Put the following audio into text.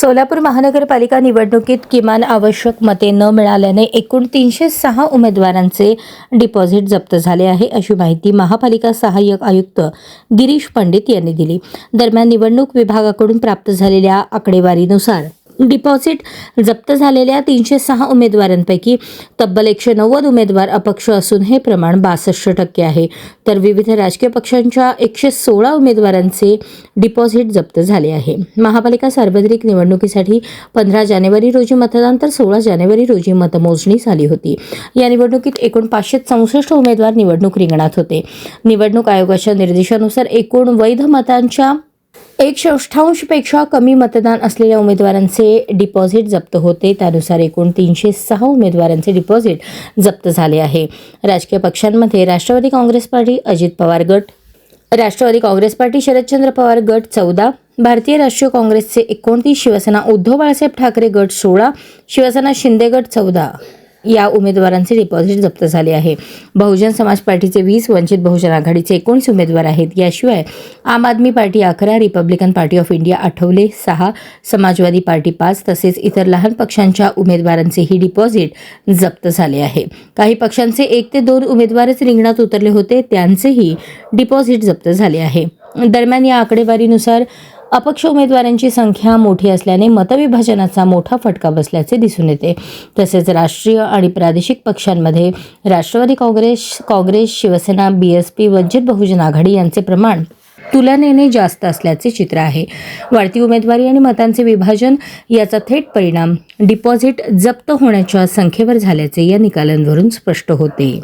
सोलापूर महानगरपालिका निवडणुकीत किमान आवश्यक मते न मिळाल्याने एकूण 306 उमेदवारांचे डिपॉझिट जप्त झाले आहे, अशी माहिती महापालिका सहाय्यक आयुक्त गिरीश पंडित यांनी दिली. दरम्यान निवडणूक विभागाकडून प्राप्त झालेल्या आकडेवारीनुसार डिपॉझिट जप्त झालेल्या 306 उमेदवारांपैकी तब्बल 190 उमेदवार अपक्ष असून हे प्रमाण 62% आहे. तर विविध राजकीय पक्षांच्या 116 उमेदवारांचे डिपॉझिट जप्त झाले आहे. महापालिका सार्वत्रिक निवडणुकीसाठी 15 जानेवारी रोजी मतदान तर 16 जानेवारी रोजी मतमोजणी झाली होती. या निवडणुकीत एकूण 564 उमेदवार निवडणूक रिंगणात होते. निवडणूक आयोगाच्या निर्देशानुसार एकूण वैध मतांच्या 1/8 पेक्षा कमी मतदान असलेल्या उमेदवारांचे डिपॉझिट जप्त होते. त्यानुसार एकूण 306 उमेदवारांचे डिपॉझिट जप्त झाले आहे. राजकीय पक्षांमध्ये राष्ट्रवादी काँग्रेस पार्टी, अजित पवार गट, राष्ट्रवादी काँग्रेस पार्टी, शरदचंद्र पवार गट 14, भारतीय राष्ट्रीय काँग्रेसचे 29, शिवसेना उद्धव बाळासाहेब ठाकरे गट 16, शिवसेना शिंदे गट 14 या उमेदवारांचे डिपॉझिट जप्त झाले आहे. बहुजन समाज पार्टीचे 20, वंचित बहुजन आघाडीचे 19 उमेदवार आहेत. याशिवाय Aam Aadmi party 11, Republican party of India Athawale 6, Samajwadi party 5 तसेच इतर लहान पक्षांच्या उमेदवारांचेही डिपॉझिट जप्त झाले आहे. काही पक्षांचे 1 ते 2 उमेदवारच रिंगणात उतरले होते, त्यांचेही डिपॉझिट जप्त झाले आहे. दरम्यान या आकडेवारीनुसार अपक्ष उमेदवारांची संख्या मोठी असल्याने मतविभाजनाचा मोठा फटका बसल्याचे दिसून येते. तसेच राष्ट्रीय आणि प्रादेशिक पक्षांमध्ये राष्ट्रवादी काँग्रेस, शिवसेना, BSP, वंचित बहुजन आघाडी यांचे प्रमाण तुलनेने जास्त असल्याचे चित्र आहे. वाढती उमेदवारी आणि मतांचे विभाजन याचा थेट परिणाम डिपॉझिट जप्त होण्याच्या संख्येवर झाल्याचे या निकालांवरून स्पष्ट होते.